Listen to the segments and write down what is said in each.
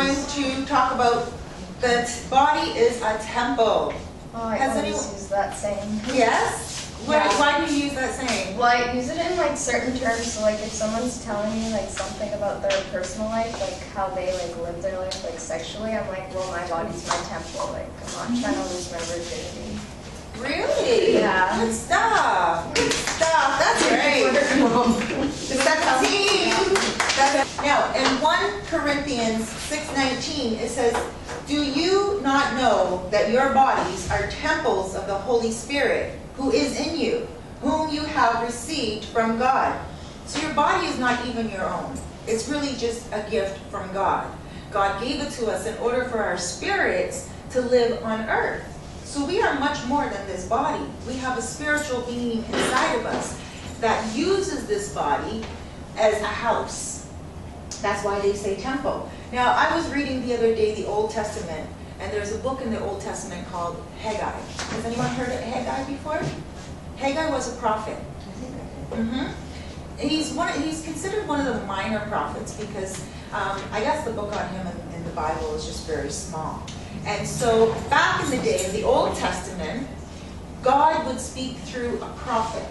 going to talk about that body is a temple. Oh, I always use that saying. Yes? Yeah. Why do you use that saying? Well, I use it in like certain terms. So like if someone's telling me like something about their personal life, like how they like live their life like sexually, I'm like, well, my body's my temple. Like I'm not trying to lose my virginity. Really? Yeah. Good stuff. Good stuff. That's great. 17. Now, in 1 Corinthians 6:19, it says, "Do you not know that your bodies are temples of the Holy Spirit, who is in you, whom you have received from God?" So your body is not even your own. It's really just a gift from God. God gave it to us in order for our spirits to live on earth. So we are much more than this body. We have a spiritual being inside of us that uses this body as a house. That's why they say temple. Now, I was reading the other day the Old Testament, and there's a book in the Old Testament called Haggai. Has anyone heard of Haggai before? Haggai was a prophet. He's considered one of the minor prophets because I guess the book on him in the Bible is just very small. And so back in the day, in the Old Testament, God would speak through a prophet,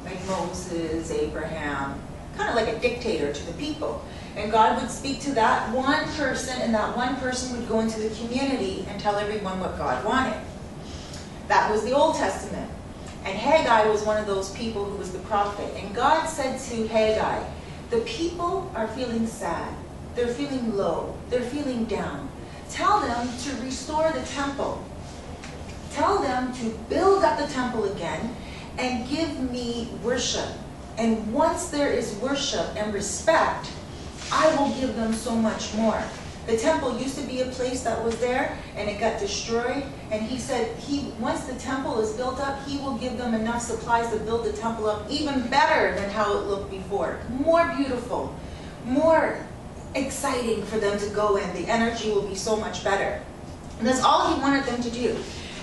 like Moses, Abraham, kind of like a dictator to the people. And God would speak to that one person, and that one person would go into the community and tell everyone what God wanted. That was the Old Testament. And Haggai was one of those people who was the prophet. And God said to Haggai, the people are feeling sad. They're feeling low. They're feeling down. Tell them to restore the temple. Tell them to build up the temple again and give me worship. And once there is worship and respect, I will give them so much more. The temple used to be a place that was there, and it got destroyed. And he said, once the temple is built up, he will give them enough supplies to build the temple up even better than how it looked before. More beautiful, more exciting for them to go in. The energy will be so much better. And that's all he wanted them to do.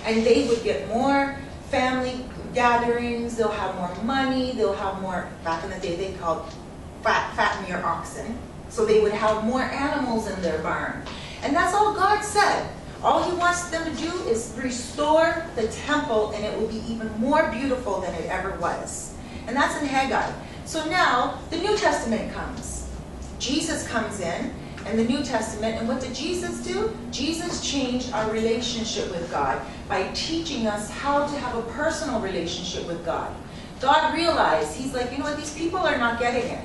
And they would get more family gatherings, they'll have more money, they'll have more, back in the day they called fatten your oxen. So they would have more animals in their barn. And that's all God said. All he wants them to do is restore the temple, and it will be even more beautiful than it ever was. And that's in Haggai. So now the New Testament comes. Jesus comes in the New Testament, and what did Jesus do? Jesus changed our relationship with God by teaching us how to have a personal relationship with God. God realized, he's like, you know what, these people are not getting it.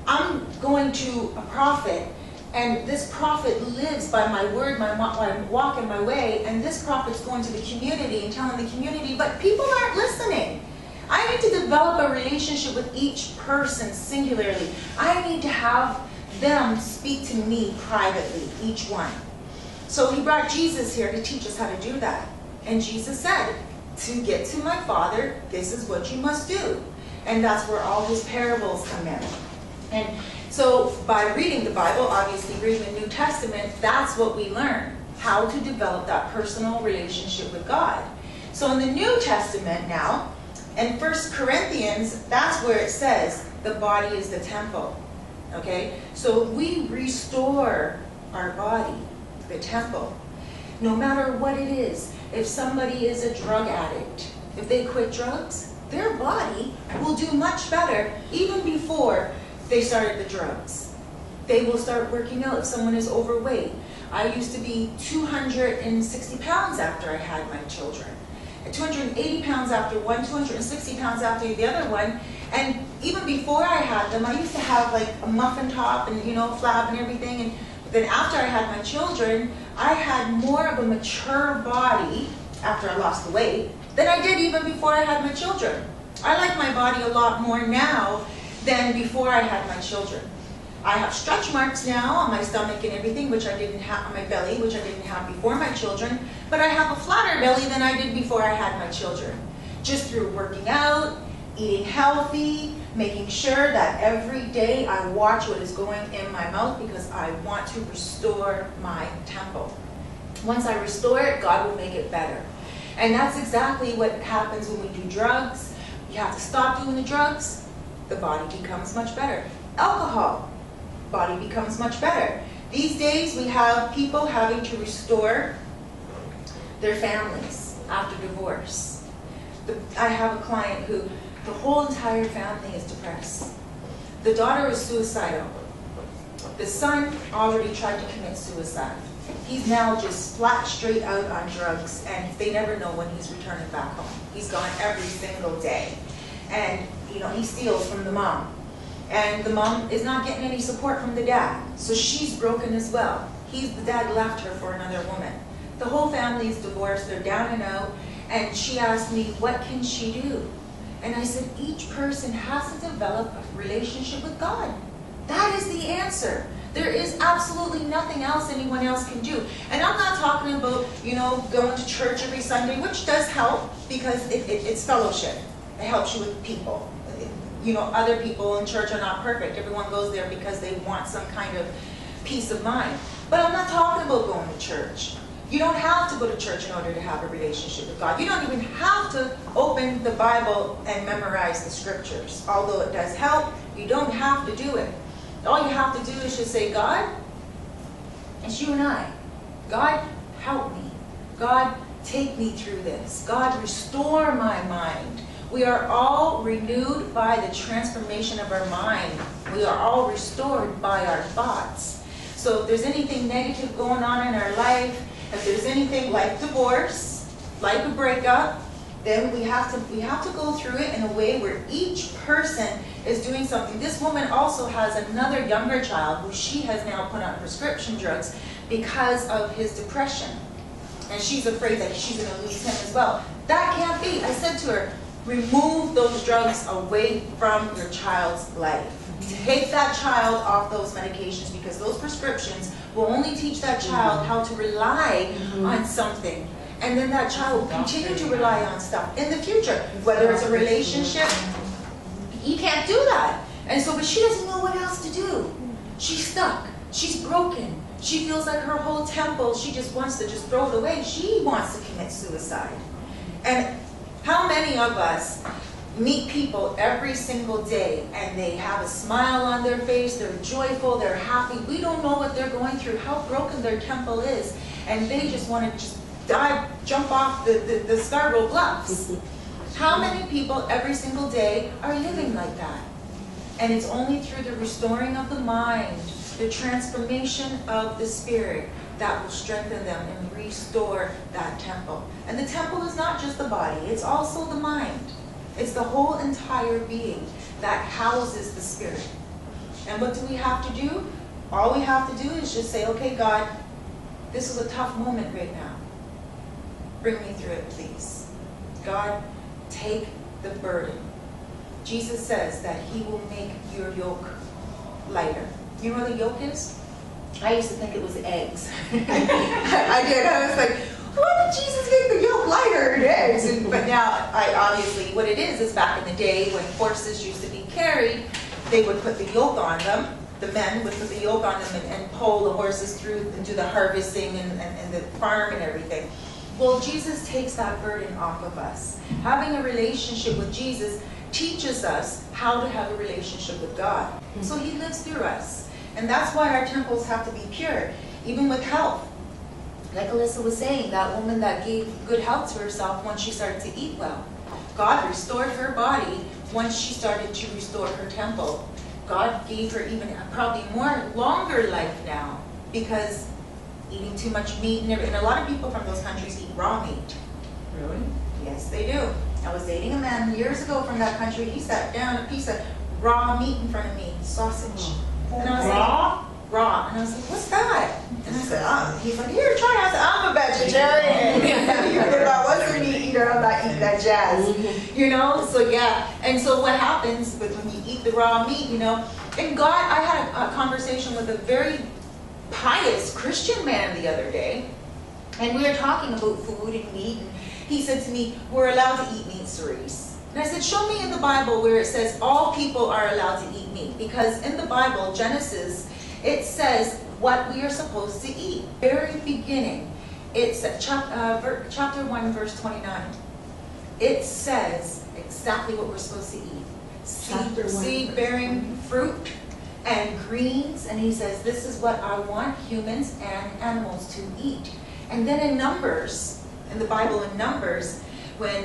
I'm going to a prophet, and this prophet lives by my word, my walk and my way, and this prophet's going to the community and telling the community, but people aren't listening. I need to develop a relationship with each person singularly. I need to have them speak to me privately, each one. So he brought Jesus here to teach us how to do that. And Jesus said, to get to my Father, this is what you must do. And that's where all his parables come in. And so by reading the Bible, obviously reading the New Testament, that's what we learn, how to develop that personal relationship with God. So in the New Testament now, in 1 Corinthians, that's where it says the body is the temple. Okay? So we restore our body, the temple, no matter what it is. If somebody is a drug addict, if they quit drugs, their body will do much better even before they started the drugs. They will start working out if someone is overweight. I used to be 260 pounds after I had my children. 280 pounds after one, 260 pounds after the other one. And even before I had them, I used to have like a muffin top and, you know, flab and everything. And then after I had my children, I had more of a mature body after I lost the weight than I did even before I had my children. I like my body a lot more now than before I had my children. I have stretch marks now on my stomach and everything, which I didn't have on my belly, which I didn't have before my children, but I have a flatter belly than I did before I had my children. Just through working out, eating healthy, making sure that every day I watch what is going in my mouth because I want to restore my temple. Once I restore it, God will make it better. And that's exactly what happens when we do drugs. You have to stop doing the drugs, the body becomes much better. Alcohol, body becomes much better. These days we have people having to restore their families after divorce. I have a client who the whole entire family is depressed. The daughter is suicidal. The son already tried to commit suicide. He's now just flat straight out on drugs, and they never know when he's returning back home. He's gone every single day. And he steals from the mom. And the mom is not getting any support from the dad. So she's broken as well. The dad left her for another woman. The whole family is divorced, they're down and out. And she asked me, what can she do? And I said, each person has to develop a relationship with God. That is the answer. There is absolutely nothing else anyone else can do. And I'm not talking about, going to church every Sunday, which does help because it's fellowship. It helps you with people. Other people in church are not perfect. Everyone goes there because they want some kind of peace of mind. But I'm not talking about going to church. You don't have to go to church in order to have a relationship with God. You don't even have to open the Bible and memorize the scriptures. Although it does help, you don't have to do it. All you have to do is just say, God, it's you and I. God, help me. God, take me through this. God, restore my mind. We are all renewed by the transformation of our mind. We are all restored by our thoughts. So if there's anything negative going on in our life, if there's anything like divorce, like a breakup, then we have to go through it in a way where each person is doing something. This woman also has another younger child who she has now put on prescription drugs because of his depression. And she's afraid that she's going to lose him as well. That can't be. I said to her, remove those drugs away from your child's life. Take that child off those medications because those prescriptions will only teach that child how to rely on something. And then that child will continue to rely on stuff in the future. Whether it's a relationship, you can't do that. And so, but she doesn't know what else to do. She's stuck. She's broken. She feels like her whole temple, she just wants to just throw it away. She wants to commit suicide. And how many of us meet people every single day and they have a smile on their face, they're joyful, they're happy. We don't know what they're going through, how broken their temple is. And they just want to just jump off the Scarborough Bluffs. How many people every single day are living like that? And it's only through the restoring of the mind, the transformation of the spirit, that will strengthen them and restore that temple. And the temple is not just the body, it's also the mind. It's the whole entire being that houses the spirit. And what do we have to do? All we have to do is just say, okay, God, this is a tough moment right now. Bring me through it, please. God, take the burden. Jesus says that he will make your yoke lighter. You know what a yoke is? I used to think it was eggs. I did. I was like, why did Jesus make the yoke lighter than eggs? But now, obviously, what it is back in the day when horses used to be carried, they would put the yoke on them. The men would put the yoke on them and pull the horses through and do the harvesting and the farm and everything. Well, Jesus takes that burden off of us. Having a relationship with Jesus teaches us how to have a relationship with God. So he lives through us. And that's why our temples have to be pure, even with health. Like Alyssa was saying, that woman that gave good health to herself once she started to eat well. God restored her body once she started to restore her temple. God gave her even probably longer life now because eating too much meat and a lot of people from those countries eat raw meat. Really? Yes, they do. I was dating a man years ago from that country. He sat down a piece of raw meat in front of me, sausage. And I was Raw? like, raw. And I was like, what's that? And I said, he's like, here, try it. I said, I'm a vegetarian. If I was a meat eater, I'm not eating that jazz. So yeah. And so what happens when you eat the raw meat, and God, I had a conversation with a very pious Christian man the other day. And we were talking about food and meat. And he said to me, we're allowed to eat meat, Cerise. And I said, show me in the Bible where it says all people are allowed to eat meat. Because in the Bible, Genesis, it says what we are supposed to eat. Very beginning, it's chapter 1, verse 29. It says exactly what we're supposed to eat. Seed-bearing fruit and greens, and he says, this is what I want humans and animals to eat. And then in Numbers, in the Bible in Numbers, when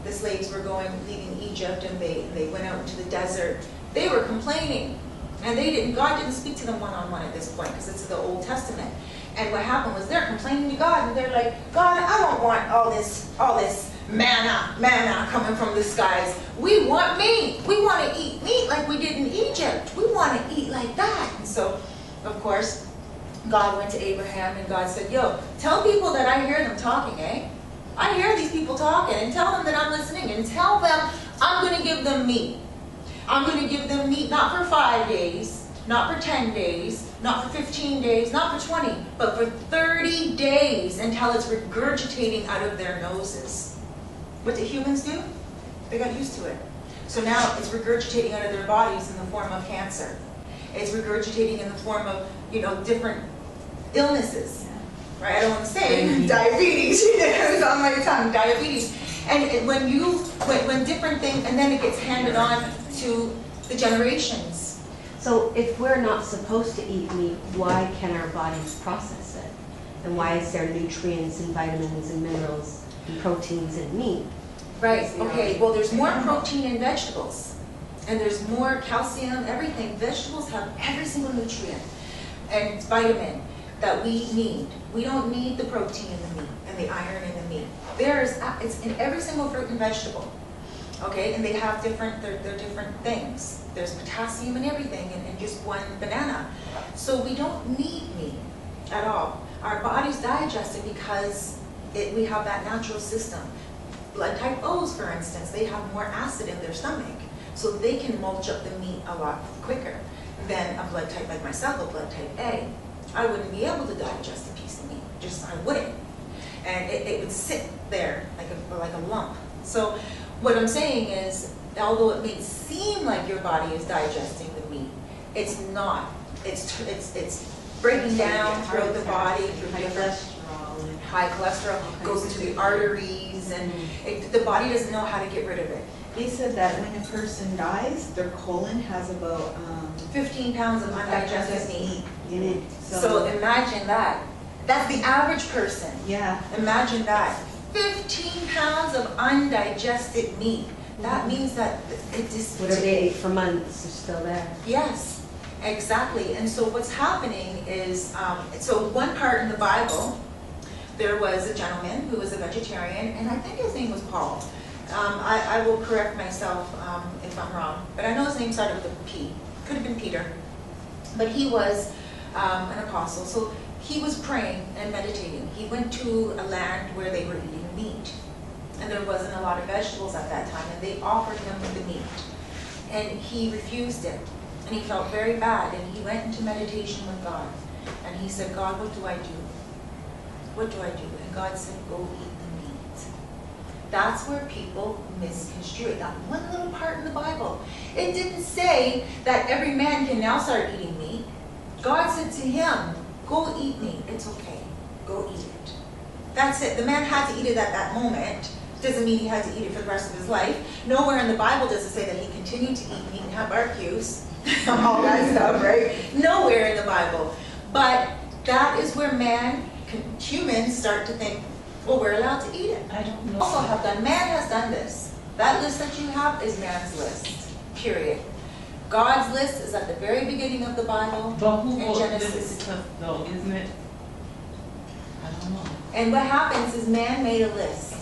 the slaves were leaving Egypt and they went out into the desert, they were complaining. And God didn't speak to them one-on-one at this point, because it's the Old Testament. And what happened was they're complaining to God, and they're like, God, I don't want all this manna coming from the skies. We want meat. We want to eat meat like we did in Egypt. We want to eat like that. And so, of course, God went to Abraham, and God said, yo, tell people that I hear them talking, eh? I hear these people talking, and tell them that I'm listening, and tell them I'm going to give them meat. I'm going to give them meat not for 5 days, not for 10 days, not for 15 days, not for 20, but for 30 days until it's regurgitating out of their noses. What do humans do? They got used to it. So now it's regurgitating out of their bodies in the form of cancer. It's regurgitating in the form of, different illnesses. Right? I don't want to say diabetes. It's on my tongue, diabetes. And when different things, and then it gets handed on to the generations. So if we're not supposed to eat meat, why can our bodies process it? And why is there nutrients and vitamins and minerals and proteins in meat? Right, okay, well there's more protein in vegetables. And there's more calcium, everything. Vegetables have every single nutrient and vitamin that we need. We don't need the protein in the meat and the iron in the meat. It's in every single fruit and vegetable. Okay, and they have they're different things. There's potassium in everything in just one banana. So we don't need meat at all. Our bodies digest it because we have that natural system. Blood type O's, for instance, they have more acid in their stomach. So they can mulch up the meat a lot quicker than a blood type like myself, a blood type A. I wouldn't be able to digest a piece of meat. I wouldn't. And it would sit there like a lump. So what I'm saying is, although it may seem like your body is digesting the meat, it's not. It's breaking down throughout the body through high cholesterol, goes into the arteries, and the body doesn't know how to get rid of it. They said that when a person dies, their colon has about 15 pounds of undigested meat in it. So imagine that. That's the average person. Yeah. Imagine that. 15 pounds of undigested meat. That means that it just... Whatever they ate for months is still there. Yes, exactly. And so what's happening is, so one part in the Bible, there was a gentleman who was a vegetarian, and I think his name was Paul. I will correct myself if I'm wrong, but I know his name started with a P. Could have been Peter. But he was an apostle. So he was praying and meditating. He went to a land where they were eating meat. And there wasn't a lot of vegetables at that time, and they offered him the meat. And he refused it. And he felt very bad, and he went into meditation with God. And he said, God, what do I do? What do I do? And God said, go eat the meat. That's where people misconstrue it. That one little part in the Bible. It didn't say that every man can now start eating meat. God said to him, go eat meat. It's okay. Go eat it. That's it. The man had to eat it at that moment. Doesn't mean he had to eat it for the rest of his life. Nowhere in the Bible does it say that he continued to eat meat and have barbecues. All that stuff, right? Nowhere in the Bible. But that is where humans start to think, well, we're allowed to eat it. I don't know. Also have done, man has done this. That list that you have is man's list, period. God's list is at the very beginning of the Bible, But who in wrote Genesis. this stuff though, isn't it? I don't know. And what happens is man made a list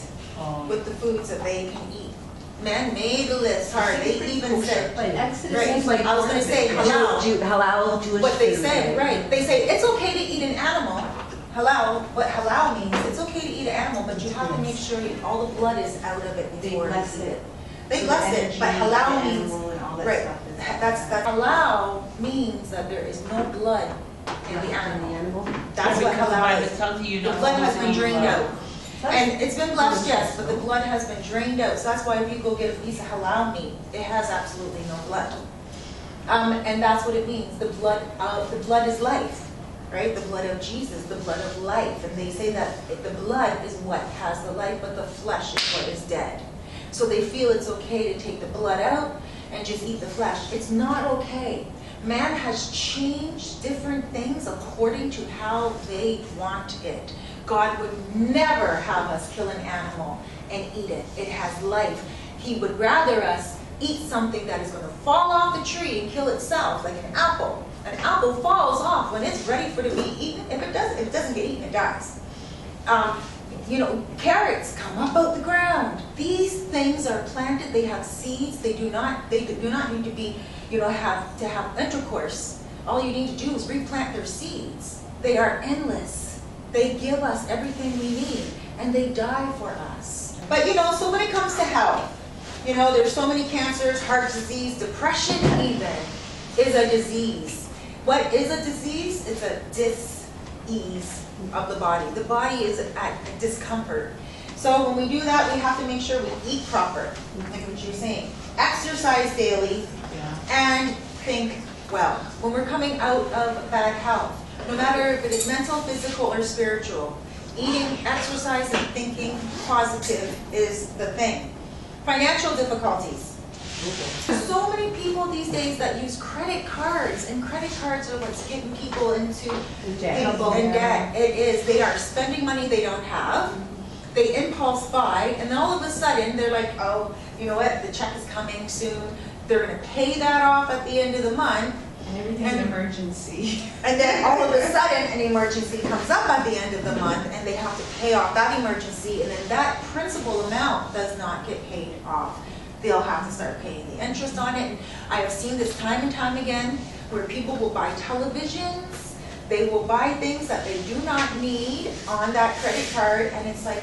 with the Um, foods that they can eat. Man made a list hard. They even said, But Exodus right, seems like I was going to say halal. Halal Jewish What they food, say, right. They say it's okay to eat an animal. Halal, what halal means, it's okay to eat an animal, but you have to make sure all the blood is out of it they before you bless eat it. They So bless the it, but energy, halal the means, animal and all that right, stuff is- that halal means that there is no blood in the in the animal. animal. That's what because the halal Bible is. tells you The not blood to has been use drained blood. out. And it's been blessed, yes, but the blood has been drained out. So that's why if you go get a piece of halal meat, it has absolutely no blood. And that's what it means. The blood is life, right? The blood of Jesus, the blood of life. And they say that the blood is what has the life, but the flesh is what is dead. So they feel it's okay to take the blood out and just eat the flesh. It's not okay. Man has changed different things according to how they want it. God would never have us kill an animal and eat it. It has life. He would rather us eat something that is going to fall off the tree and kill itself, like an apple. An apple falls off when it's ready for it to be eaten. If it doesn't get eaten, it dies. Carrots come up out the ground. These things are planted. They have seeds. They do not need to be, have intercourse. All you need to do is replant their seeds. They are endless. They give us everything we need, and they die for us. But so when it comes to health, there's so many cancers, heart disease, depression even is a disease. What is a disease? It's a dis-ease of the body. The body is at discomfort. So when we do that, we have to make sure we eat proper, like what you're saying. Exercise daily, and think well. When we're coming out of bad health, no matter if it is mental, physical, or spiritual, eating, exercise, and thinking positive is the thing. Financial difficulties. So many people these days that use credit cards, and credit cards are what's getting people into debt. It is. They are spending money they don't have. They impulse buy, and then all of a sudden they're like, oh, you know what? The check is coming soon. They're going to pay that off at the end of the month. And everything's an emergency. And then all of a sudden an emergency comes up at the end of the month, and they have to pay off that emergency, and then that principal amount does not get paid off. They'll have to start paying the interest on it. And I have seen this time and time again where people will buy televisions, they will buy things that they do not need on that credit card, and it's like,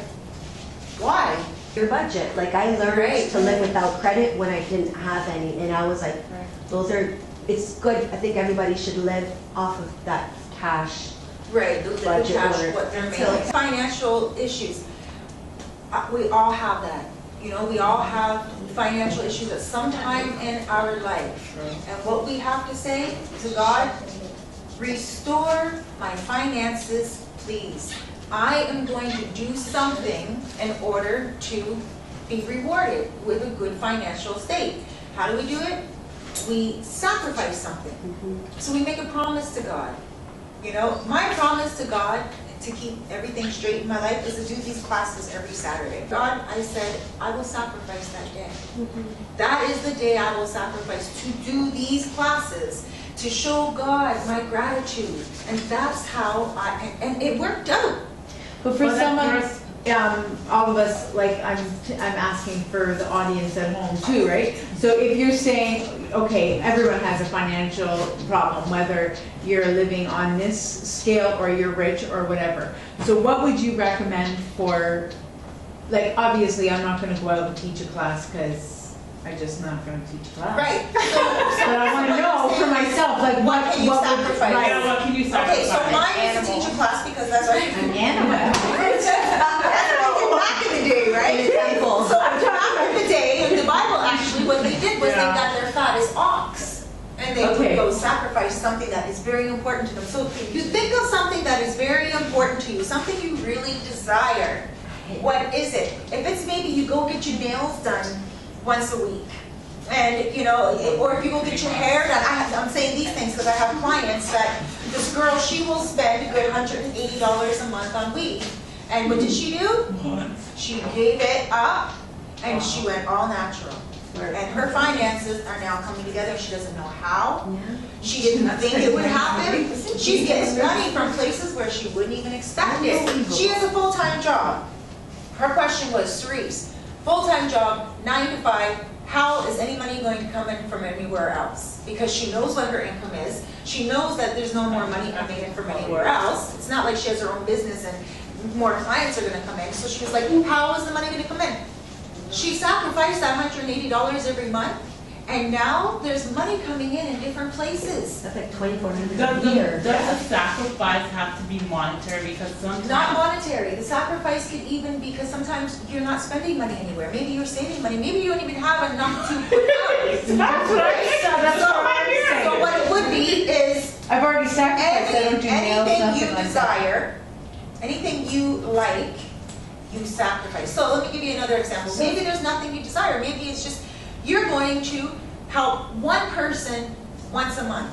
why? Your budget. Like I learned to live without credit when I didn't have any, and I was like, it's good. I think everybody should live off of that cash. Right, the budget cash, order. what they're making. Financial issues, we all have that. We all have financial issues at some time in our life. And what we have to say to God, restore my finances, please. I am going to do something in order to be rewarded with a good financial state. How do we do it? We sacrifice something. So we make a promise to God. My promise to God to keep everything straight in my life is to do these classes every Saturday. God, I said, I will sacrifice that day. That is the day I will sacrifice to do these classes, to show God my gratitude. And that's how and it worked out. But for all of us, like I'm asking for the audience at home too, right? So if you're saying, okay, everyone has a financial problem, whether you're living on this scale or you're rich or whatever. So what would you recommend for, like obviously I'm not going to go out and teach a class because I'm just not going to teach a class. Right. But I want to know for myself, like what can you sacrifice? What can you sacrifice? Okay, so mine is to teach a class because that's what An animal. Back in the day, right? So back in the day, in the Bible actually, what they did was they got their fattest ox. And they would go sacrifice something that is very important to them. So you think of something that is very important to you, something you really desire. What is it? If it's maybe you go get your nails done once a week, and or if you go get your hair done. I'm saying these things because I have clients that this girl, she will spend a good $180 a month on weed. And what did she do? She gave it up, and she went all natural. And her finances are now coming together. She doesn't know how. She didn't think it would happen. She's getting money from places where she wouldn't even expect it. She has a full-time job. Her question was, Cerise, full-time job, 9 to 5, how is any money going to come in from anywhere else? Because she knows what her income is. She knows that there's no more money coming in from anywhere else. It's not like she has her own business and more clients are going to come in. So she was like, how is the money going to come in? She sacrificed that $180 every month, and now there's money coming in different places. That's like $2,400 a year. Does the sacrifice have to be monetary? Because sometimes... Not monetary. The sacrifice could even be because sometimes you're not spending money anywhere. Maybe you're saving money. Maybe you don't even have enough to put out. That's what I said. That's what I'm saying. So what it would be is I've already sacrificed. I don't do nails, anything nothing you like desire, anything you like, you sacrifice. So let me give you another example. Maybe there's nothing you desire. Maybe it's just you're going to help one person once a month.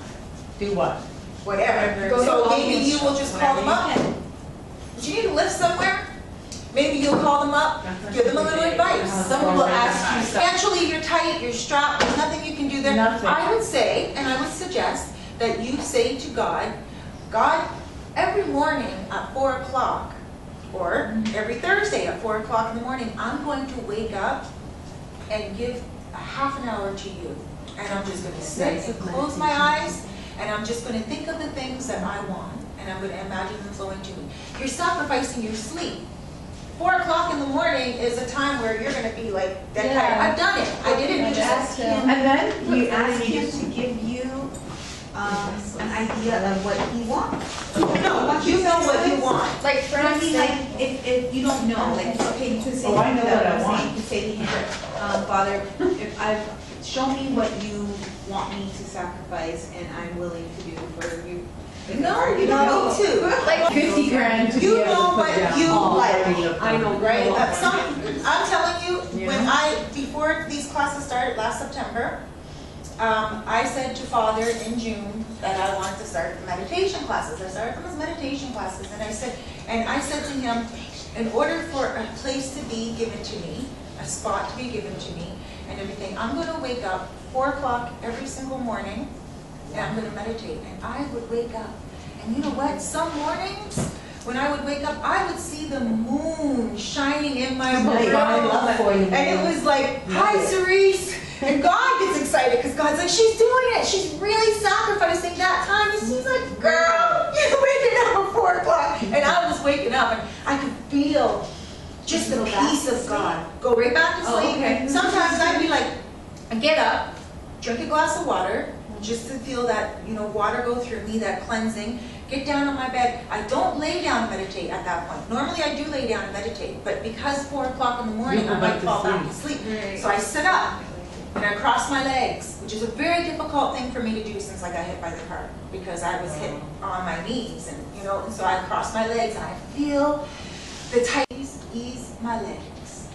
Do what? whatever. Go So to maybe audience you will just call them up. Do you need a lift somewhere? Maybe you'll call them up, give them a little advice. Someone will ask you something. Financially, you're tight, you're strapped, there's nothing you can do there. Nothing. I would say, and I would suggest, that you say to God, God, every morning at 4 o'clock, or every Thursday at 4 o'clock in the morning, I'm going to wake up and give a half an hour to you. And I'm just going to sit and close my eyes, and I'm just going to think of the things that I want, and I'm going to imagine them flowing to me. You're sacrificing your sleep. 4 o'clock in the morning is a time where you're going to be like dead tired. I've done it. I did it. You just And then You ask him to give you an idea of what he wants. no, you know what you want. Like for But I mean, like, instance, if you don't know, like, okay, you can say. Oh, I know what I want. You can say to him, Father, show me what you want me to sacrifice and I'm willing to do for you. No, you don't need to. like 50 grand to be You able know to put what down. you all like. the- I know, Right? right? I'm telling you, when Yeah. before these classes started last September, I said to Father in June that I wanted to start meditation classes. I started them as meditation classes, and I said to him, in order for a place to be given to me, a spot to be given to me, and everything, I'm going to wake up 4 o'clock every single morning, and I'm going to meditate. And I would wake up, and you know what? Some mornings, when I would wake up, I would see the moon shining in my room. Like, I love for you, And it man. was like, hi, Cerise. And God gets excited because God's like, she's doing it. She's really sacrificing that time. And she's like, girl, you're waking up at 4 o'clock. And I was waking up and I could feel just the peace of God. Go right back to sleep. okay. Sometimes I'd be like, I get up, drink a glass of water, just to feel that, water go through me, that cleansing. Get down on my bed. I don't lay down and meditate at that point. Normally I do lay down and meditate, but because 4 o'clock in the morning, You go I back might to fall back sleep. to sleep. So I sit up and I cross my legs, which is a very difficult thing for me to do since I got hit by the car, because I was hit on my knees, and and so I cross my legs and I feel the tightness ease my legs,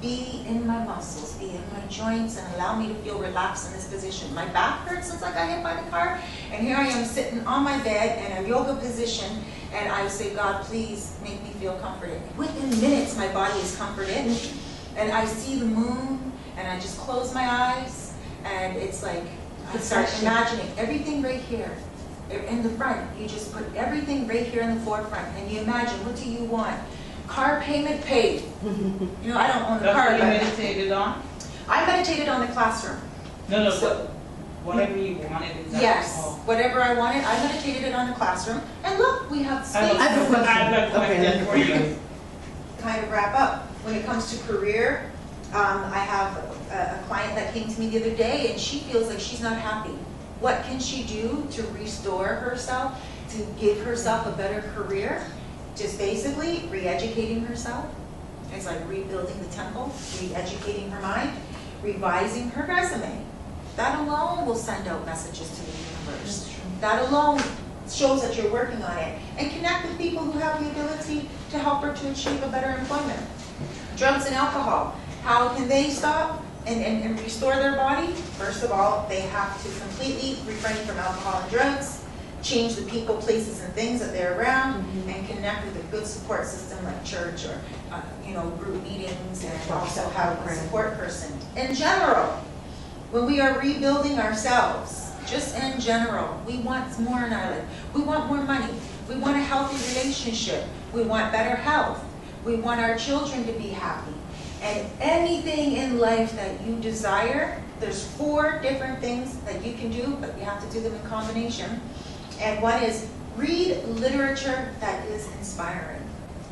be in my muscles, be in my joints, and allow me to feel relaxed in this position. My back hurts since I got hit by the car, and here I am sitting on my bed in a yoga position, and I say, God, please make me feel comforted. Within minutes, my body is comforted, and I see the moon, and I just close my eyes, and it's like I start imagining everything right here. In the front, you just put everything right here in the forefront, and you imagine, what do you want? Car payment paid. I don't own a That's car, what you but meditated on? I meditated on the classroom. No, So- whatever you wanted, is that Yes, all? whatever I wanted, I meditated it on the classroom. And look, we have I space. have a question. I have a question for you. Kind of wrap up. When it comes to career, I have a client that came to me the other day, and she feels like she's not happy. What can she do to restore herself, to give herself a better career? Just basically re-educating herself. It's like rebuilding the temple, re-educating her mind, revising her resume. That alone will send out messages to the universe. That alone shows that you're working on it. And connect with people who have the ability to help her to achieve a better employment. Drugs and alcohol, how can they stop and restore their body? First of all, they have to completely refrain from alcohol and drugs, change the people, places, and things that they're around, and connect with a good support system like church or group meetings, and also have a support person. In general, when we are rebuilding ourselves, just in general, we want more in our life. We want more money. We want a healthy relationship. We want better health. We want our children to be happy. And anything in life that you desire, there's 4 different things that you can do, but you have to do them in combination. And one is read literature that is inspiring.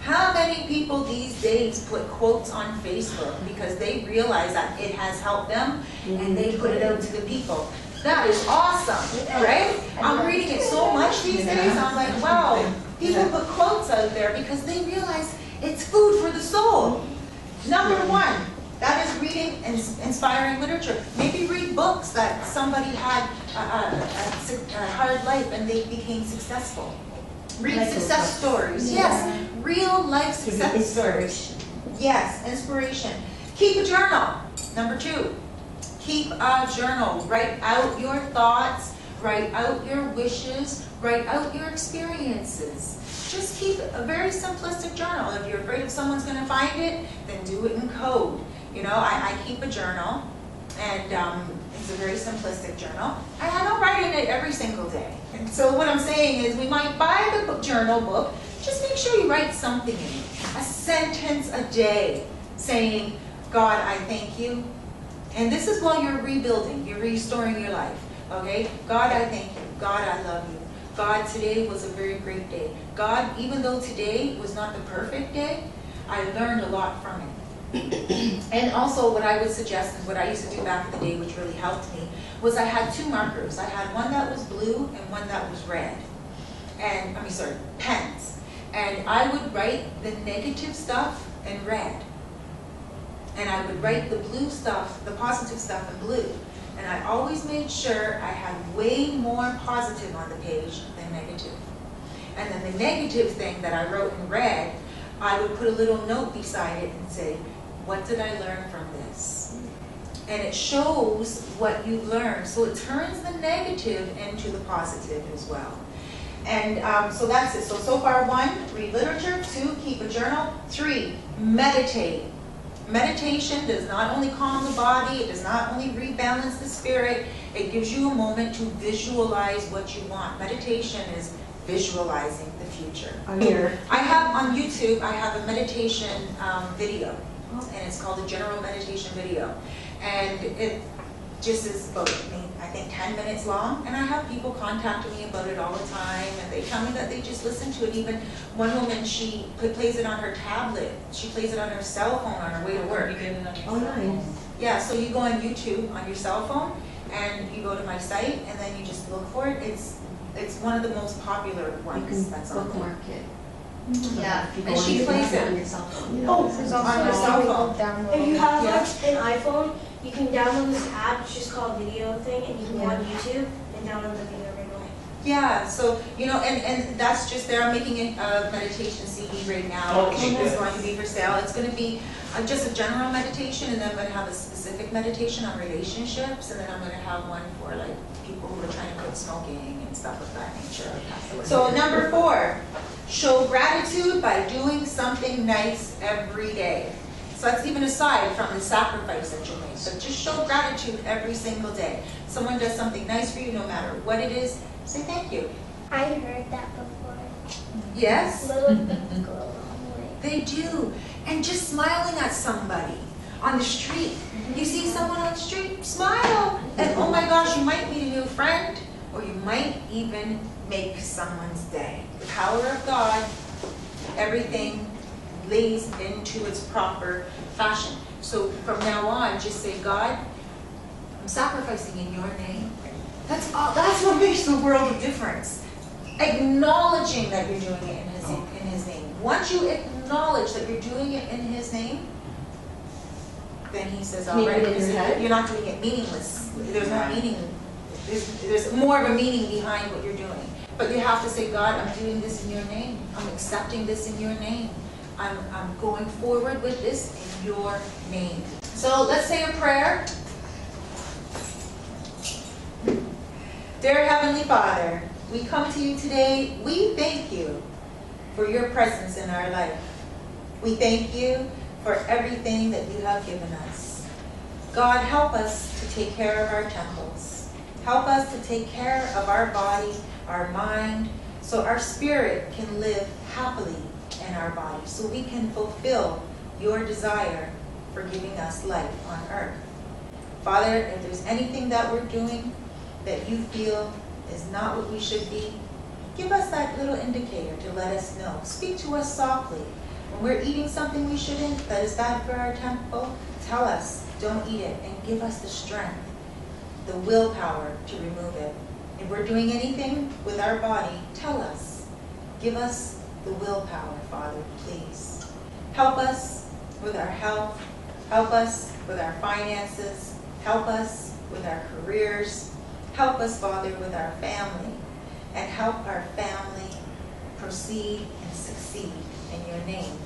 How many people these days put quotes on Facebook because they realize that it has helped them, and they put it out to the people? That is awesome, right? I'm reading it so much these days, I'm like, wow, people put quotes out there because they realize it's food for the soul. Number 1, that is reading inspiring literature. Maybe read books that somebody had a hard life and they became successful. Read success stories. Yes, real life success stories. Yes, inspiration. Keep a journal. Number 2, keep a journal. Write out your thoughts. write out your wishes, write out your experiences. Just keep a very simplistic journal. If you're afraid if someone's going to find it, then do it in code. You know, I keep a journal, and it's a very simplistic journal. And I don't write in it every single day. And so what I'm saying is we might buy the journal book, just make sure you write something in it. A sentence a day saying, God, I thank you. And this is while you're rebuilding, you're restoring your life. Okay? God, I thank you. God, I love you. God, today was a very great day. God, even though today was not the perfect day, I learned a lot from it. And also what I would suggest, and what I used to do back in the day, which really helped me, was I had 2 markers. I had one that was blue and one that was red. And, pens. And I would write the negative stuff in red. And I would write the blue stuff, the positive stuff in blue. And I always made sure I had way more positive on the page than negative. And then the negative thing that I wrote in red, I would put a little note beside it and say, what did I learn from this? And it shows what you learned. So it turns the negative into the positive as well. And so that's it. So far 1, read literature. 2, keep a journal. 3, meditate. Meditation does not only calm the body, it does not only rebalance the spirit, it gives you a moment to visualize what you want. Meditation is visualizing the future. I have on YouTube, I have a meditation video, and it's called a general meditation video. And it just is about, I think 10 minutes long, and I have people contacting me about it all the time, and they tell me that they just listen to it. Even one woman, she plays it on her tablet, she plays it on her cell phone on her way to work. Oh, nice. Yeah, so you go on YouTube on your cell phone, and you go to my site, and then you just look for it. It's one of the most popular ones that's on there. Bookmark it. Yeah. And she plays it on your cell phone. There's also on your cell phone. If you have Yeah. like an iPhone, you can download this app. It's just called Video Thing, and you can go on YouTube and download the video right away. Yeah, so, and that's just there. I'm making a meditation CD right now. Okay, It's good. going to be for sale. It's going to be just a general meditation, and then I'm going to have a specific meditation on relationships, and then I'm going to have one for like people who are trying to quit smoking and stuff of that nature. So number 4, show gratitude by doing something nice every day. So that's even aside from the sacrifice that you make. So just show gratitude every single day. Someone does something nice for you, no matter what it is, say thank you. I heard that before. Yes? Little things go a long way. They do. And just smiling at somebody on the street. You see someone on the street, smile. And oh my gosh, you might meet a new friend, or you might even make someone's day. The power of God, everything lays into its proper fashion. So from now on, just say, God, I'm sacrificing in your name. That's all. That's what makes the world a difference. Acknowledging that you're doing it in His name. Once you acknowledge that you're doing it in His name, then He says, all right, because you're not doing it meaningless. There's no meaning. There's more of a meaning behind what you're doing. But you have to say, God, I'm doing this in your name. I'm accepting this in your name. I'm going forward with this in your name. So let's say a prayer. Dear Heavenly Father, we come to you today. We thank you for your presence in our life. We thank you for everything that you have given us. God, help us to take care of our temples. Help us to take care of our body, our mind, so our spirit can live happily in our body, so we can fulfill your desire for giving us life on earth. Father, if there's anything that we're doing that you feel is not what we should be, give us that little indicator to let us know. Speak to us softly. When we're eating something we shouldn't, that is bad for our temple, tell us, don't eat it, and give us the strength, the willpower to remove it. If we're doing anything with our body, tell us. Give us the willpower, Father, please. Help us with our health. Help us with our finances. Help us with our careers. Help us, Father, with our family. And help our family proceed and succeed in your name.